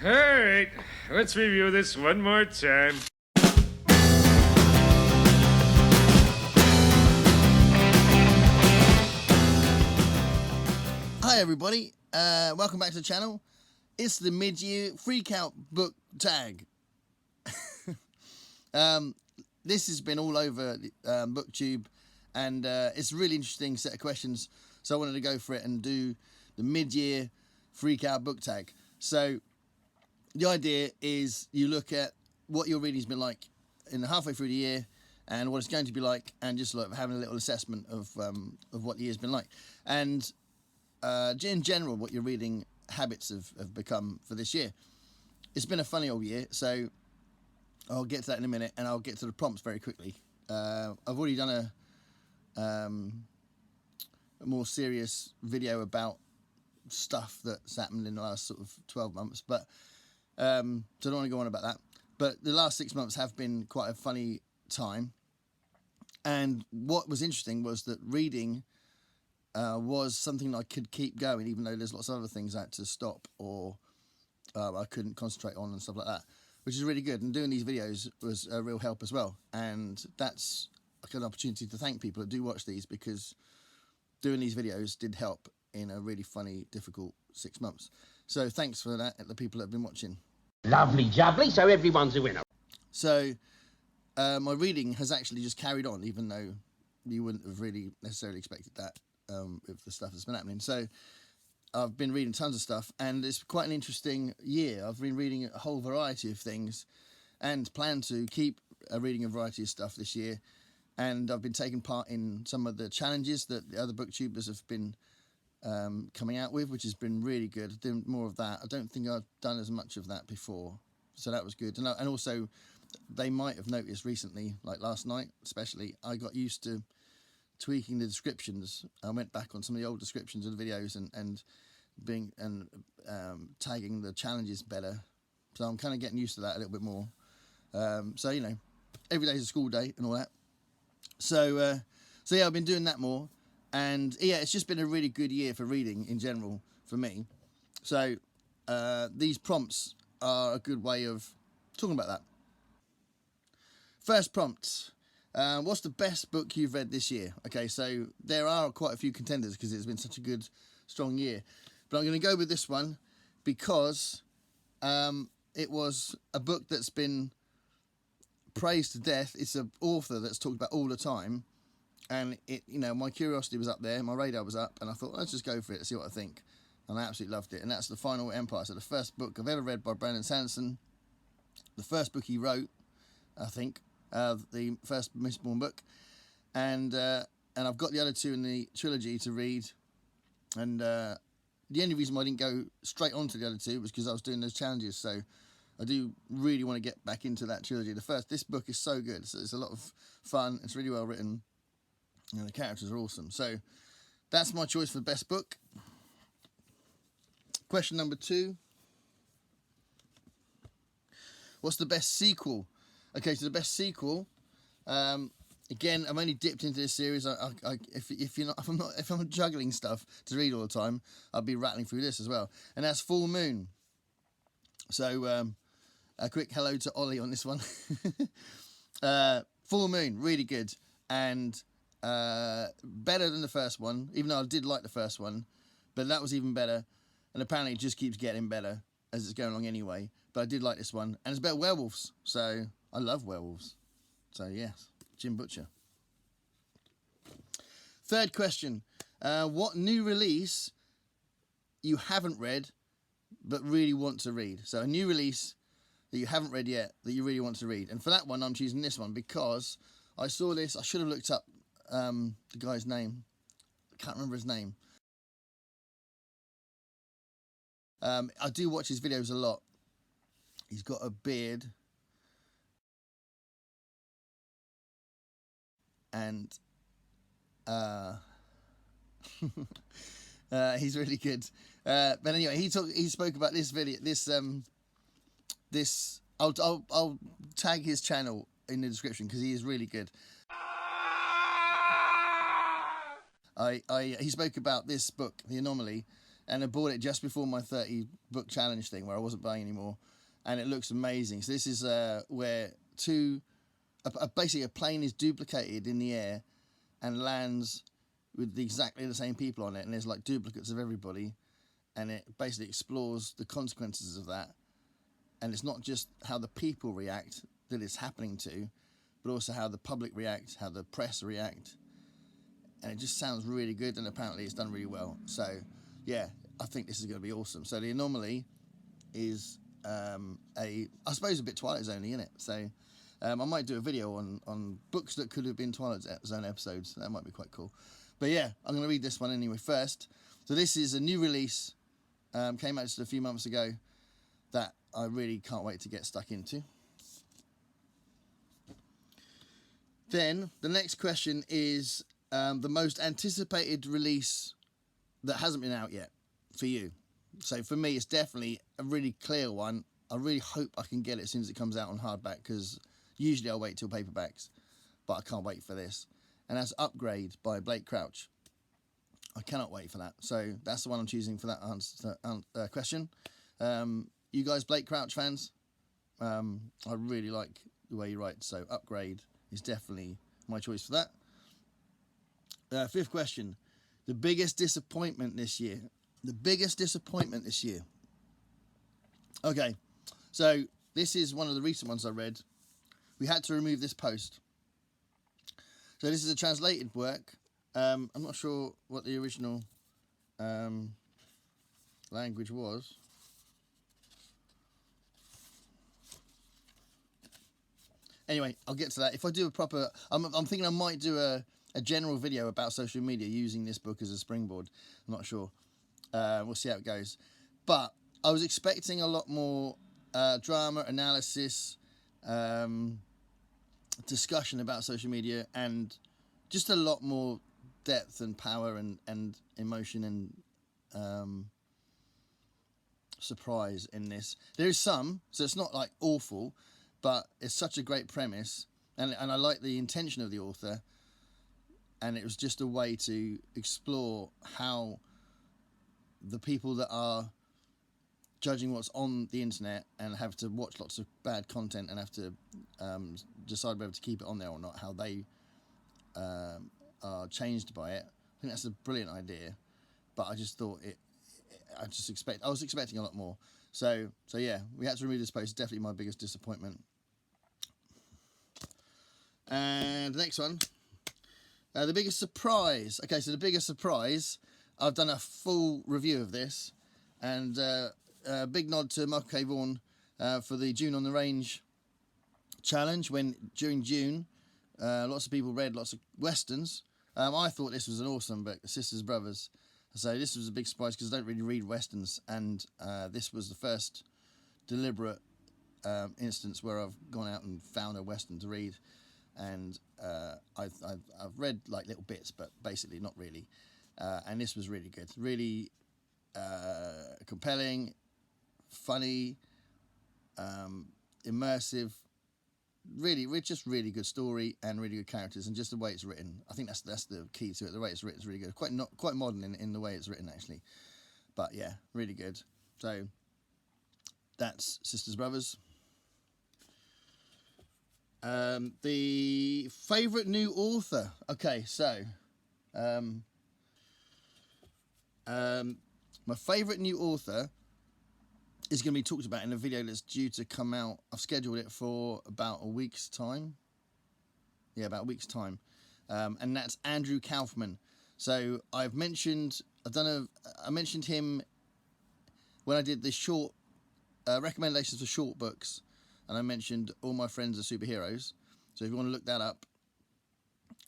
Alright, let's review this one more time. Hi everybody, welcome back to the channel. It's the mid-year Freakout Book Tag. This has been all over BookTube, and it's a really interesting set of questions, so I wanted to go for it and do the mid-year Freakout Book Tag. So the idea is you look at what your reading's been like in halfway through the year and what it's going to be like, and just like having a little assessment of what the year's been like, and in general what your reading habits have become for this year. It's been a funny old year, so I'll get to that in a minute, and I'll get to the prompts very quickly. I've already done a more serious video about stuff that's happened in the last sort of 12 months, but so I don't want to go on about that. But the last 6 months have been quite a funny time, and what was interesting was that reading was something I could keep going, even though there's lots of other things I had to stop or I couldn't concentrate on and stuff like that, which is really good. And doing these videos was a real help as well, and that's like an opportunity to thank people that do watch these, because doing these videos did help in a really funny, difficult 6 months. So thanks for that, the people that have been watching. Lovely jubbly, so everyone's a winner. So my reading has actually just carried on, even though you wouldn't have really necessarily expected that with the stuff that's been happening. So I've been reading tons of stuff, and it's quite an interesting year. I've been reading a whole variety of things and plan to keep reading a variety of stuff this year. And I've been taking part in some of the challenges that the other booktubers have been coming out with, which has been really good. Doing more of that. I don't think I've done as much of that before, so that was good. And also, they might have noticed recently, like last night especially, I got used to tweaking the descriptions. I went back on some of the old descriptions of the videos and tagging the challenges better. So I'm kind of getting used to that a little bit more. So you know, every day's a school day and all that. So yeah, I've been doing that more, and yeah, it's just been a really good year for reading in general for me. So these prompts are a good way of talking about that. First prompt. What's the best book you've read this year? Okay, so there are quite a few contenders because it's been such a good, strong year. But I'm going to go with this one because it was a book that's been praised to death. It's an author that's talked about all the time. And, my curiosity was up there, my radar was up, and I thought, let's just go for it, see what I think. And I absolutely loved it. And that's The Final Empire. So the first book I've ever read by Brandon Sanderson. The first book he wrote, I think. The first Mistborn book, and I've got the other two in the trilogy to read, and the only reason why I didn't go straight on to the other two was because I was doing those challenges. So I do really want to get back into that trilogy. This book is so good. So it's a lot of fun. It's really well written, and the characters are awesome. So that's my choice for the best book. Question number 2. What's the best sequel? Okay, so the best sequel. Again, I've only dipped into this series. If I'm juggling stuff to read all the time, I'll be rattling through this as well. And that's Full Moon. So a quick hello to Ollie on this one. Full Moon, really good, and better than the first one. Even though I did like the first one, but that was even better. And apparently, it just keeps getting better as it's going along anyway. But I did like this one, and it's about werewolves. So I love werewolves. So yes, Jim Butcher. Third question. What new release you haven't read but really want to read? So a new release that you haven't read yet that you really want to read. And for that one, I'm choosing this one because I saw this. I should have looked up the guy's name. I can't remember his name. I do watch his videos a lot. He's got a beard. And he's really good. But anyway, he spoke about this video. I'll tag his channel in the description because he is really good. He spoke about this book, The Anomaly, and I bought it just before my 30 book challenge thing where I wasn't buying anymore, and it looks amazing. So this is where basically a plane is duplicated in the air and lands with exactly the same people on it, and there's like duplicates of everybody, and it basically explores the consequences of that. And it's not just how the people react that it's happening to, but also how the public react, how the press react. And it just sounds really good, and apparently it's done really well. So, yeah, I think this is going to be awesome. So the anomaly is I suppose a bit Twilight Zone-y, isn't it? So I might do a video on books that could have been Twilight Zone episodes. That might be quite cool. But yeah, I'm going to read this one anyway first. So this is a new release, came out just a few months ago, that I really can't wait to get stuck into. Then the next question is the most anticipated release that hasn't been out yet for you. So for me, it's definitely a really clear one. I really hope I can get it as soon as it comes out on hardback, because usually I'll wait till paperbacks, but I can't wait for this. And that's Upgrade by Blake Crouch. I cannot wait for that. So that's the one I'm choosing for that question. You guys Blake Crouch fans? I really like the way he writes, so Upgrade is definitely my choice for that. Fifth question. The biggest disappointment this year. The biggest disappointment this year. Okay, so this is one of the recent ones I read. We had to remove this post. So this is a translated work. I'm not sure what the original language was. Anyway, I'll get to that. If I do a proper... I'm thinking I might do a general video about social media using this book as a springboard. I'm not sure. We'll see how it goes. But I was expecting a lot more drama, analysis, discussion about social media, and just a lot more depth and power and emotion and surprise in this. There is some, so it's not like awful, but it's such a great premise, and I like the intention of the author, and it was just a way to explore how the people that are judging what's on the internet and have to watch lots of bad content and have to decide whether to keep it on there or not, how they are changed by it. I think that's a brilliant idea, but I just thought I was expecting a lot more. So yeah, we had to remove this post. It's definitely my biggest disappointment. And the next one, the biggest surprise. Okay, so the biggest surprise, I've done a full review of this, and big nod to Michael K. Vaughan for the June on the Range challenge. When during June, lots of people read lots of westerns. I thought this was an awesome book, Sisters Brothers. So this was a big surprise because I don't really read westerns, and this was the first deliberate instance where I've gone out and found a western to read, and I've read like little bits, but basically not really. And this was really good, really compelling, funny, immersive. Just really good story and really good characters, and just the way it's written. I think that's the key to it. The way it's written is really good. Quite modern in the way it's written, actually. But yeah, really good. So that's Sisters Brothers. The favourite new author. Okay, so my favourite new author is going to be talked about in a video that's due to come out. I've scheduled it for about a week's time. Yeah, about a week's time. And that's Andrew Kaufman. So I mentioned him when I did the short recommendations for short books, and I mentioned All My Friends Are Superheroes. So if you want to look that up,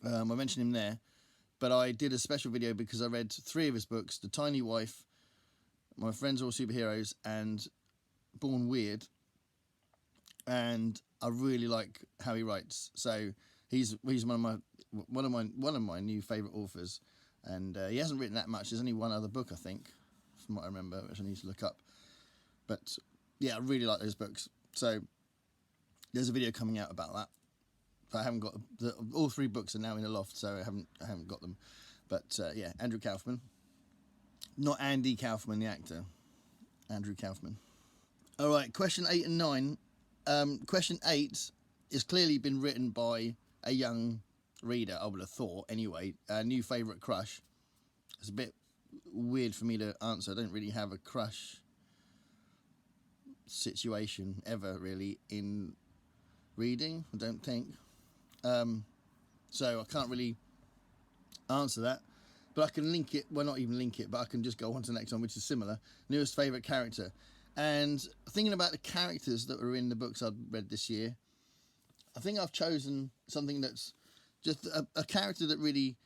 I mentioned him there. But I did a special video because I read 3 of his books: The Tiny Wife, My Friends Are All Superheroes, and Born Weird. And I really like how he writes. So he's one of my new favourite authors. And he hasn't written that much. There's only one other book, I think, from what I remember, which I need to look up. But yeah, I really like those books. So there's a video coming out about that. But I haven't got all 3 books are now in the loft, so I haven't got them. But yeah, Andrew Kaufman. Not Andy Kaufman, the actor. Andrew Kaufman. All right, question 8 and 9. Question 8 has clearly been written by a young reader, I would have thought, anyway. New favourite crush. It's a bit weird for me to answer. I don't really have a crush situation ever, really, in reading, I don't think. So I can't really answer that. But I can link it, well, not even link it, but I can just go on to the next one, which is similar. Newest favourite character. And thinking about the characters that were in the books I've read this year, I think I've chosen something that's just a character that really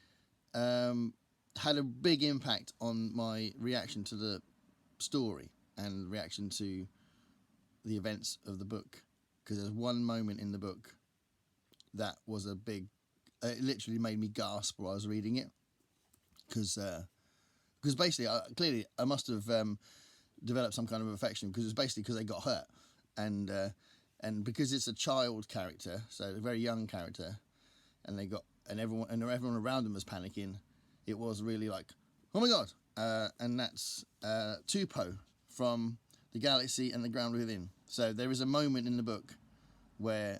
had a big impact on my reaction to the story and reaction to the events of the book. Because there's one moment in the book that was a big... it literally made me gasp while I was reading it. Because basically, clearly, I must have developed some kind of affection, because it's basically because they got hurt, and because it's a child character, so a very young character, and everyone around them was panicking. It was really like, oh my god! And that's Tupou from The Galaxy and the Ground Within. So there is a moment in the book where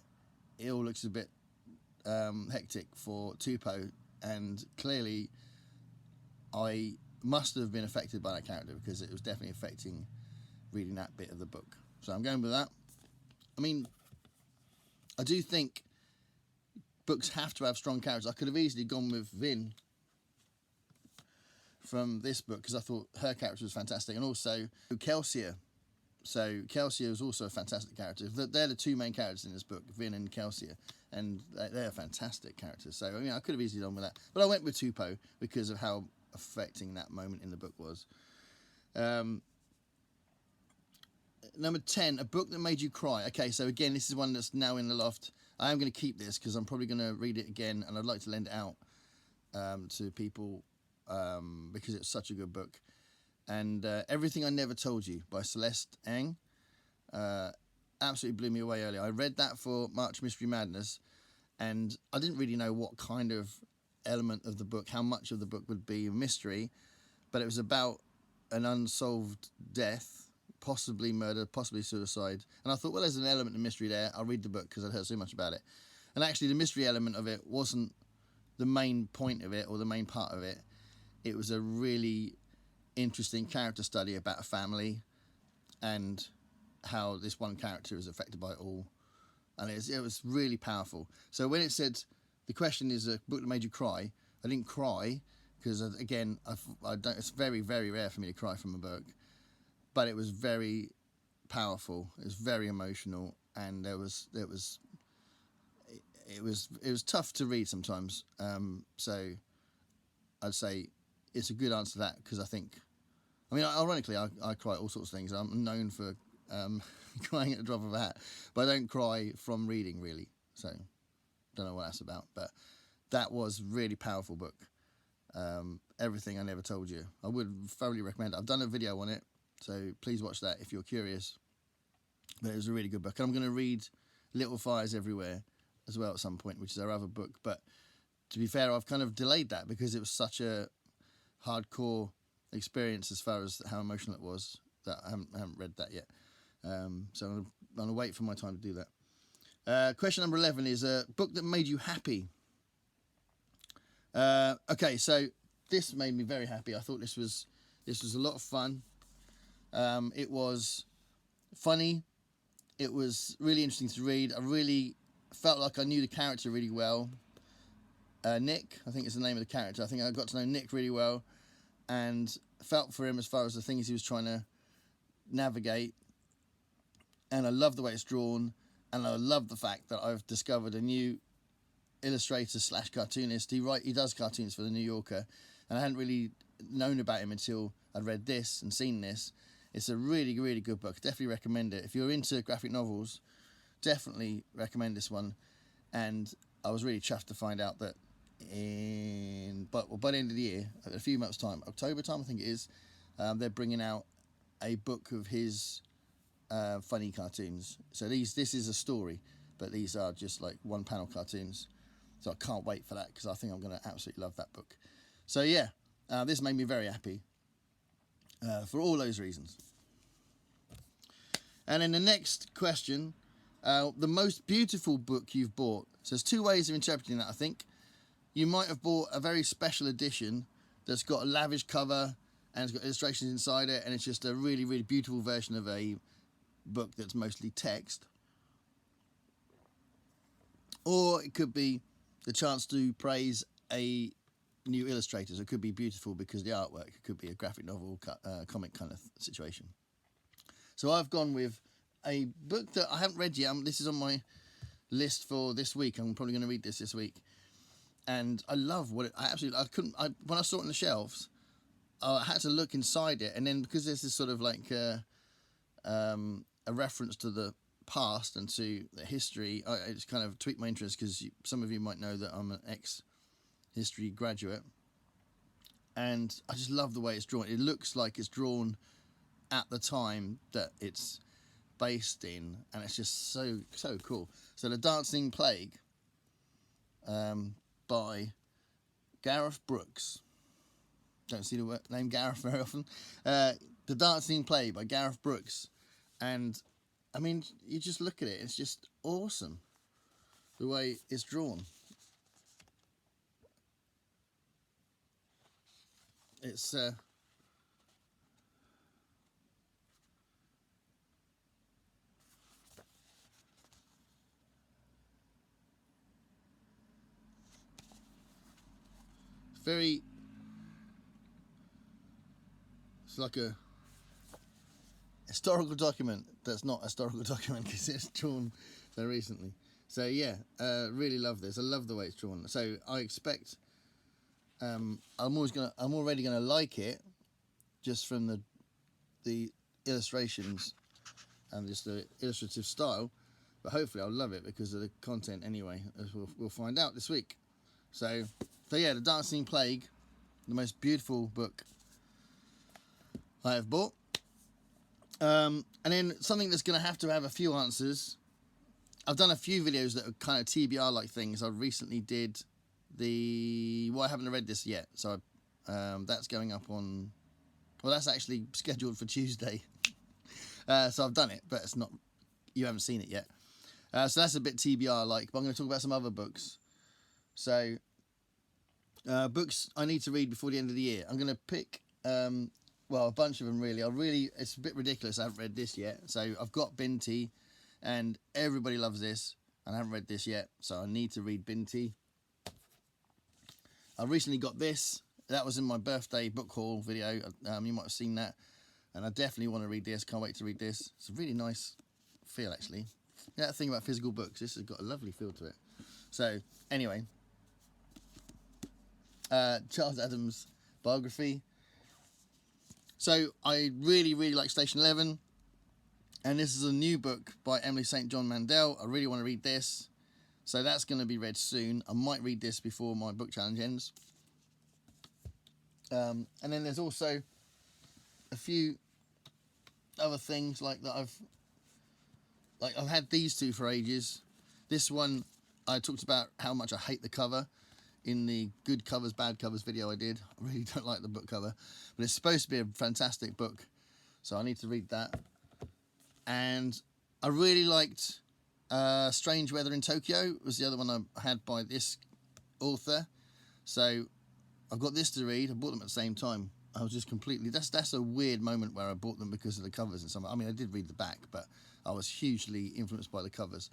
it all looks a bit hectic for Tupou, and clearly I must have been affected by that character, because it was definitely affecting reading that bit of the book. So I'm going with that. I mean, I do think books have to have strong characters. I could have easily gone with Vin from this book, because I thought her character was fantastic, and also Kelsier. So Kelsier is also a fantastic character. They're the two main characters in this book, Vin and Kelsier, and they're fantastic characters. So I mean, I could have easily done with that, but I went with Tupou because of how affecting that moment in the book was. Number 10, a book that made you cry. Okay, so again, this is one that's now in the loft. I am going to keep this because I'm probably going to read it again, and I'd like to lend it out to people because it's such a good book. And Everything I Never Told You by Celeste Ng absolutely blew me away earlier. I read that for March Mystery Madness, and I didn't really know what kind of element of the book, how much of the book would be a mystery, but it was about an unsolved death, possibly murder, possibly suicide, and I thought, well, there's an element of mystery there. I'll read the book because I'd heard so much about it. And actually the mystery element of it wasn't the main point of it or the main part of it. It was a really interesting character study about a family and how this one character is affected by it all, and it was really powerful. So when it said the question is a book that made you cry, I didn't cry because, again, I don't. It's very, very rare for me to cry from a book, but it was very powerful. It was very emotional, and it was tough to read sometimes. So I'd say it's a good answer to that, because I think, I mean, ironically, I cry at all sorts of things. I'm known for crying at the drop of a hat, but I don't cry from reading, really. So don't know what that's about, but that was really powerful book. Everything I Never Told You. I would thoroughly recommend it. I've done a video on it, so please watch that if you're curious. But it was a really good book. And I'm going to read Little Fires Everywhere as well at some point, which is our other book. But to be fair, I've kind of delayed that because it was such a hardcore experience as far as how emotional it was, that I haven't read that yet. So I'm going to wait for my time to do that. Question number 11 is a book that made you happy. Okay, so this made me very happy. I thought this was a lot of fun. It was funny. It was really interesting to read. I really felt like I knew the character really well. Nick, I think is the name of the character. I think I got to know Nick really well and felt for him as far as the things he was trying to navigate. And I love the way it's drawn, and I love the fact that I've discovered a new illustrator / cartoonist. He does cartoons for the New Yorker, and I hadn't really known about him until I'd read this and seen this. It's a really, really good book. Definitely recommend it. If you're into graphic novels, definitely recommend this one. And I was really chuffed to find out that by the end of the year, a few months' time, October time I think it is, they're bringing out a book of his funny cartoons. So this is a story, but these are just like one panel cartoons. So I can't wait for that, because I think I'm going to absolutely love that book. So yeah, this made me very happy. for all those reasons. And then the next question, the most beautiful book you've bought. So there's two ways of interpreting that, I think. You might have bought a very special edition that's got a lavish cover and it's got illustrations inside it, and it's just a really, really beautiful version of a book that's mostly text. Or it could be the chance to praise a new illustrator. So it could be beautiful because the artwork. It could be a graphic novel, comic kind of situation. So I've gone with a book that I haven't read yet. This is on my list for this week. I'm probably going to read this week. And I love what it... when I saw it on the shelves, I had to look inside it. And then because there's this sort of like a reference to the past and to the history, I just kind of tweaked my interest, because some of you might know that I'm an ex-history graduate. And I just love the way it's drawn. It looks like it's drawn at the time that it's based in, and it's just so cool. So The Dancing Plague by Gareth Brooks. Don't see the name Gareth very often. The Dancing Plague by Gareth Brooks. And I mean, you just look at it, it's just awesome the way it's drawn. It's it's like a historical document that's not a historical document because it's drawn so recently. So yeah, really love this. I love the way it's drawn. So I expect I'm already gonna like it just from the illustrations and just the illustrative style, but hopefully I'll love it because of the content anyway, as we'll find out this week. So yeah, The Dancing Plague, the most beautiful book I have bought. And then something that's going to have a few answers. I've done a few videos that are kind of TBR-like things. I recently did I haven't read this yet, so that's going up on... Well, that's actually scheduled for Tuesday. So I've done it, but it's not... You haven't seen it yet. So that's a bit TBR-like, but I'm going to talk about some other books. So, books I need to read before the end of the year. I'm going to pick... well, a bunch of them, really. It's a bit ridiculous I haven't read this yet. So I've got Binti, and everybody loves this, and I haven't read this yet, so I need to read Binti. I recently got this. That was in my birthday book haul video. You might have seen that, and I definitely want to read this. Can't wait to read this. It's a really nice feel, actually. Yeah, that thing about physical books, this has got a lovely feel to it. So, anyway, Charles Adams' biography. So I really like Station 11, and this is a new book by Emily St. John Mandel. I really want to read this, so that's going to be read soon. I might read this before my book challenge ends. And then there's also a few other things like that. I've had these two for ages. This one, I talked about how much I hate the cover in the good covers, bad covers video I did. I really don't like the book cover, but it's supposed to be a fantastic book, so I need to read that. And I really liked Strange Weather in Tokyo. It was the other one I had by this author. So I've got this to read. I bought them at the same time. I was just completely... That's a weird moment where I bought them because of the covers and something. I mean, I did read the back, but I was hugely influenced by the covers,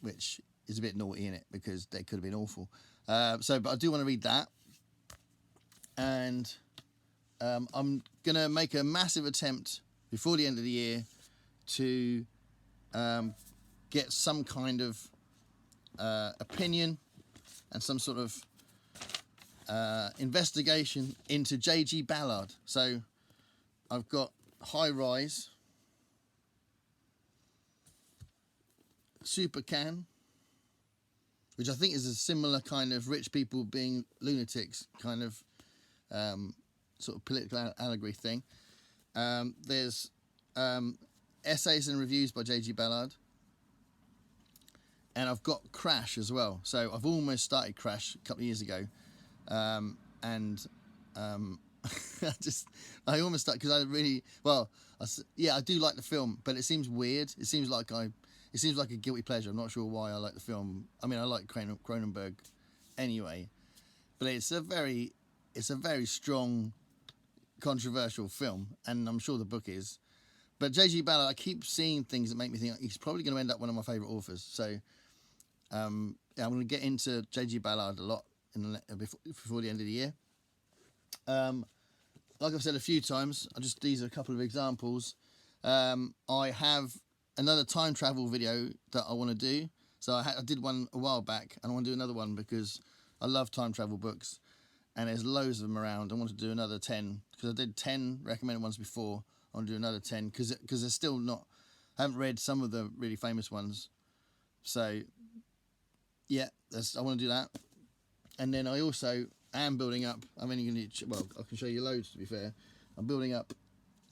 which is a bit naughty in it because they could have been awful. But I do want to read that. And I'm going to make a massive attempt before the end of the year to get some kind of opinion and some sort of investigation into J.G. Ballard. So I've got High Rise, Super Can, which I think is a similar kind of rich people being lunatics kind of sort of political allegory thing. There's essays and reviews by J.G. Ballard. And I've got Crash as well. So I've almost started Crash a couple of years ago. And I almost start because I really I do like the film, but it seems weird. It seems like a guilty pleasure. I'm not sure why I like the film. I mean, I like Cronenberg anyway, but it's a very strong, controversial film, and I'm sure the book is. But J.G. Ballard, I keep seeing things that make me think he's probably going to end up one of my favourite authors. So, I'm going to get into J.G. Ballard a lot before the end of the year. Like I've said a few times, these are a couple of examples. I have another time travel video that I want to do. So I did one a while back, and I want to do another one because I love time travel books, and there's loads of them around. I want to do another 10 because I did 10 recommended ones before. I want to do another 10 because they're still not. I haven't read some of the really famous ones, so yeah, I want to do that. And then I also am building up. I'm only going to I can show you loads. To be fair, I'm building up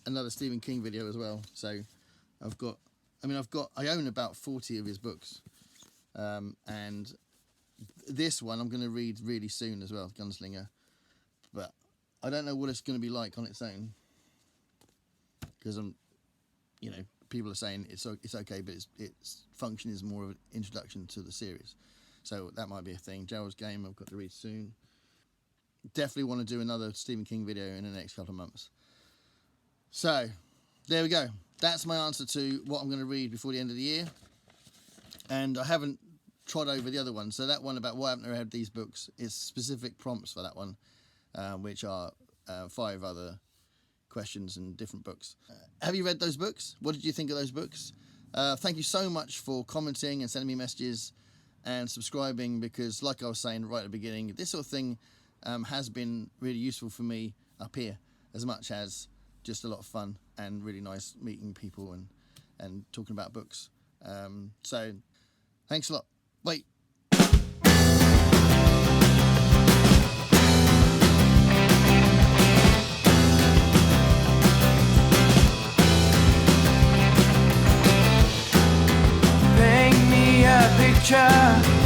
another Stephen King video as well. So I own about 40 of his books, and this one I'm going to read really soon as well, Gunslinger. But I don't know what it's going to be like on its own, because people are saying it's okay, but its function is more of an introduction to the series. So that might be a thing. Gerald's Game I've got to read soon. Definitely want to do another Stephen King video in the next couple of months. So there we go. That's my answer to what I'm going to read before the end of the year. And I haven't trod over the other one. So that one about why haven't I read these books is specific prompts for that one, which are 5 other questions and different books. Have you read those books? What did you think of those books? Thank you so much for commenting and sending me messages and subscribing, because like I was saying right at the beginning, this sort of thing has been really useful for me up here, as much as just a lot of fun and really nice meeting people and talking about books. So thanks a lot. Wait. Paint me a picture